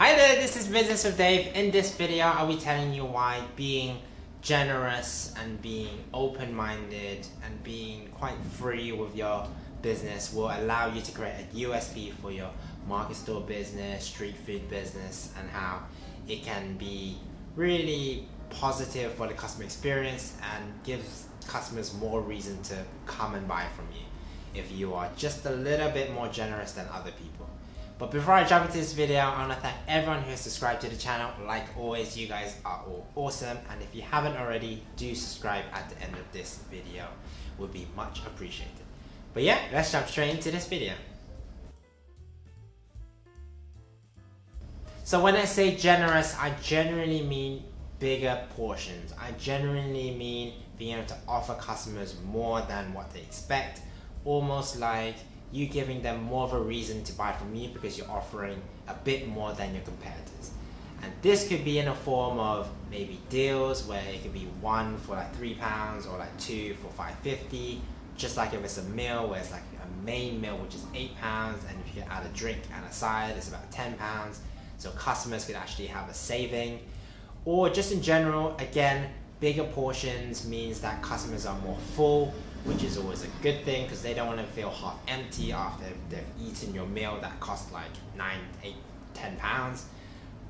Hi there, this is Business with Dave. In this video, I'll be telling you why being generous and being open-minded and being quite free with your business will allow you to create a USP for your market store business, street food business, and how it can be really positive for the customer experience and gives customers more reason to come and buy from you if you are just a little bit more generous than other people. But before I jump into this video, I want to thank everyone who has subscribed to the channel. Like always, you guys are all awesome, and if you haven't already, do subscribe at the end of this video. It would be much appreciated. But yeah, let's jump straight into this video. So when I say generous, I generally mean bigger portions. I generally mean being able to offer customers more than what they expect, almost like you giving them more of a reason to buy from you because you're offering a bit more than your competitors. And this could be in a form of maybe deals where it could be one for like £3 or like two for $5.50, just like if it's a meal where it's like a main meal which is £8, and if you add a drink and a side it's about £10, so customers could actually have a saving. Or just in general, again, bigger portions means that customers are more full, which is always a good thing because they don't want to feel half empty after they've eaten your meal that costs like £9, £8, £10.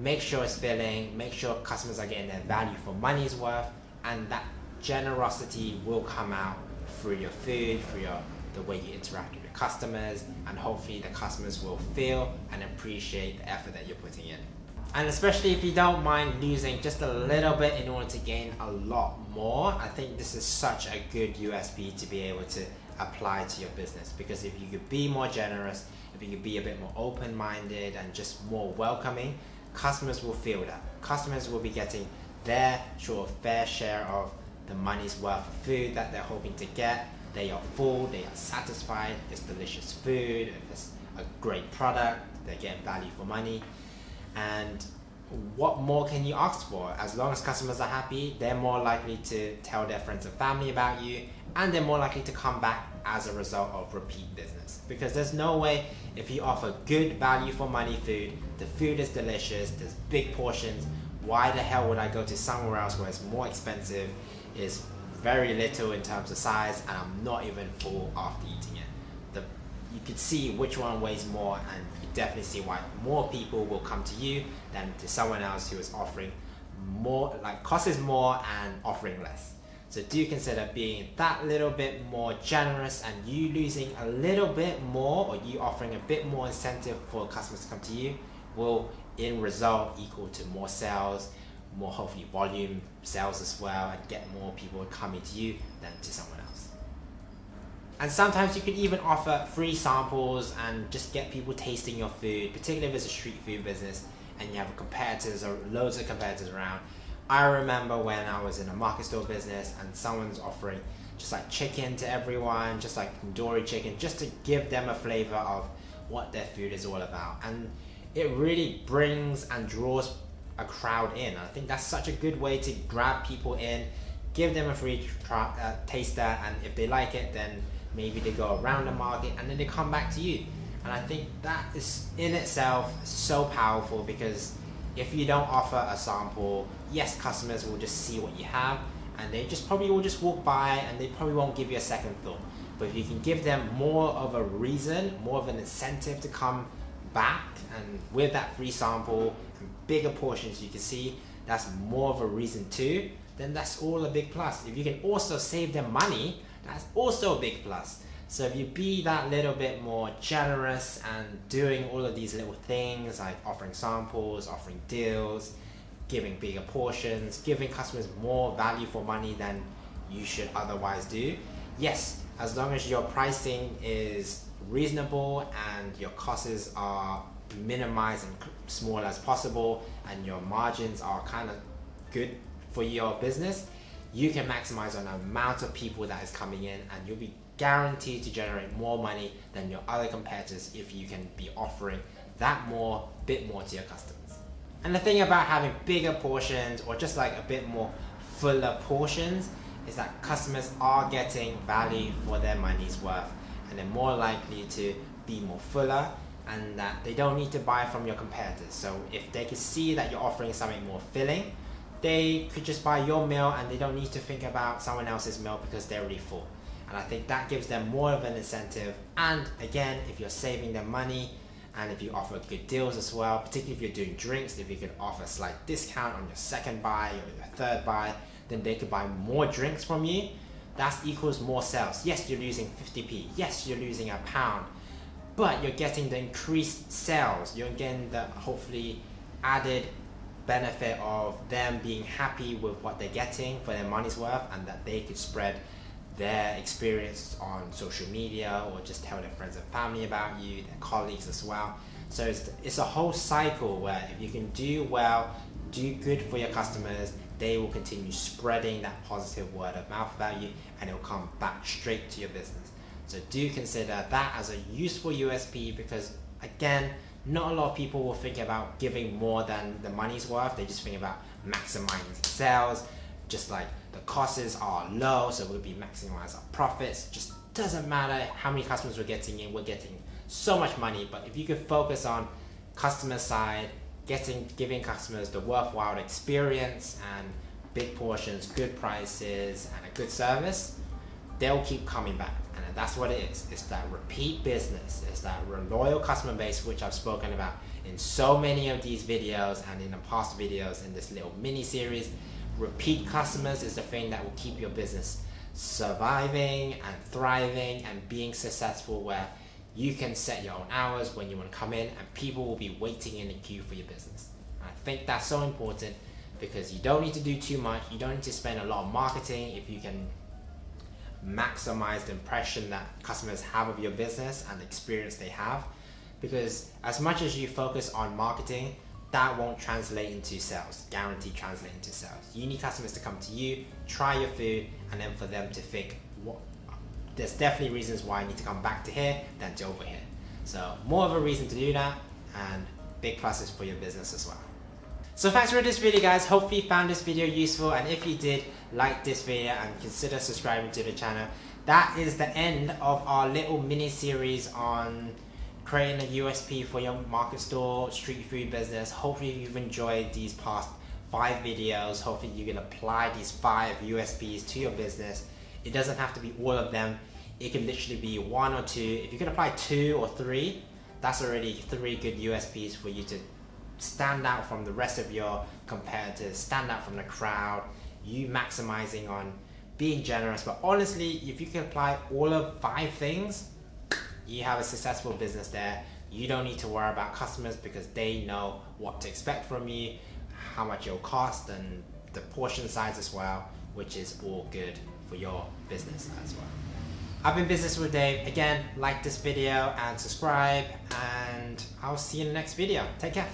Make sure it's filling, make sure customers are getting their value for money's worth, and that generosity will come out through your food, through the way you interact with your customers, and hopefully the customers will feel and appreciate the effort that you're putting in. And especially if you don't mind losing just a little bit in order to gain a lot more, I think this is such a good USP to be able to apply to your business. Because if you could be more generous, if you could be a bit more open-minded and just more welcoming, customers will feel that. Customers will be getting their fair share of the money's worth of food that they're hoping to get. They are full, they are satisfied, it's delicious food, if it's a great product, they're getting value for money. And what more can you ask for? As long as customers are happy, they're more likely to tell their friends and family about you, and they're more likely to come back as a result of repeat business. Because there's no way, if you offer good value for money food, the food is delicious, there's big portions, why the hell would I go to somewhere else where it's more expensive, is very little in terms of size, and I'm not even full after eating it? You could see which one weighs more, and you definitely see why more people will come to you than to someone else who is offering more, like costs more and offering less. So do consider being that little bit more generous, and you losing a little bit more, or you offering a bit more incentive for customers to come to you, will in result equal to more sales, more hopefully volume sales as well, and get more people coming to you than to someone else. And sometimes you could even offer free samples and just get people tasting your food, particularly if it's a street food business and you have competitors or loads of competitors around. I remember when I was in a market store business and someone's offering just like chicken to everyone, just like tandoori chicken, just to give them a flavor of what their food is all about. And it really brings and draws a crowd in. I think that's such a good way to grab people in, give them a free taster, and if they like it, then maybe they go around the market and then they come back to you. And I think that is in itself so powerful, because if you don't offer a sample, yes, customers will just see what you have and they just probably will just walk by and they probably won't give you a second thought. But if you can give them more of a reason, more of an incentive to come back, and with that free sample and bigger portions you can see, that's more of a reason too, then that's all a big plus. If you can also save them money, that's also a big plus. So if you be that little bit more generous and doing all of these little things like offering samples, offering deals, giving bigger portions, giving customers more value for money than you should otherwise do, yes, as long as your pricing is reasonable and your costs are minimized and small as possible and your margins are kind of good for your business, you can maximize on the amount of people that is coming in, and you'll be guaranteed to generate more money than your other competitors if you can be offering that bit more to your customers. And the thing about having bigger portions, or just like a bit more fuller portions, is that customers are getting value for their money's worth, and they're more likely to be more fuller, and that they don't need to buy from your competitors. So if they could see that you're offering something more filling, they could just buy your meal and they don't need to think about someone else's meal because they're already full. And I think that gives them more of an incentive. And again, if you're saving them money and if you offer good deals as well, particularly if you're doing drinks, if you could offer a slight discount on your second buy or your third buy, then they could buy more drinks from you. That equals more sales. Yes, you're losing 50p. Yes, you're losing £1, but you're getting the increased sales. You're getting the hopefully added benefit of them being happy with what they're getting for their money's worth, and that they could spread their experience on social media or just tell their friends and family about you, their colleagues as well. So it's a whole cycle where if you can do well, do good for your customers, they will continue spreading that positive word of mouth about you, and it will come back straight to your business. So do consider that as a useful USP, because again, not a lot of people will think about giving more than the money's worth. They just think about maximizing sales, just like the costs are low, so we'll be maximizing our profits. Just doesn't matter how many customers we're getting in, we're getting so much money. But if you could focus on customer side, giving customers the worthwhile experience and big portions, good prices, and a good service, they'll keep coming back. And that's what it is. It's that repeat business. It's that loyal customer base, which I've spoken about in so many of these videos and in the past videos in this little mini series. Repeat customers is the thing that will keep your business surviving and thriving and being successful, where you can set your own hours when you want to come in and people will be waiting in the queue for your business. I think that's so important, because you don't need to do too much. You don't need to spend a lot of marketing if you can maximize the impression that customers have of your business and the experience they have. Because as much as you focus on marketing, that won't translate into sales, guaranteed translate into sales. You need customers to come to you, try your food, and then for them to think, there's definitely reasons why I need to come back to here than to over here. So more of a reason to do that, and big pluses for your business as well. So thanks for this video, guys. Hopefully you found this video useful, and if you did, like this video and consider subscribing to the channel. That is the end of our little mini series on creating a USP for your market store, street food business. Hopefully you've enjoyed these past 5 videos. Hopefully you can apply these 5 USPs to your business. It doesn't have to be all of them. It can literally be 1 or 2. If you can apply 2 or 3, that's already 3 good USPs for you to stand out from the rest of your competitors, stand out from the crowd, you maximizing on being generous. But honestly, if you can apply all of 5 things, you have a successful business there. You don't need to worry about customers, because they know what to expect from you, how much it'll cost, and the portion size as well, which is all good for your business as well. I've been Business with Dave. Again, like this video and subscribe, and I'll see you in the next video. Take care.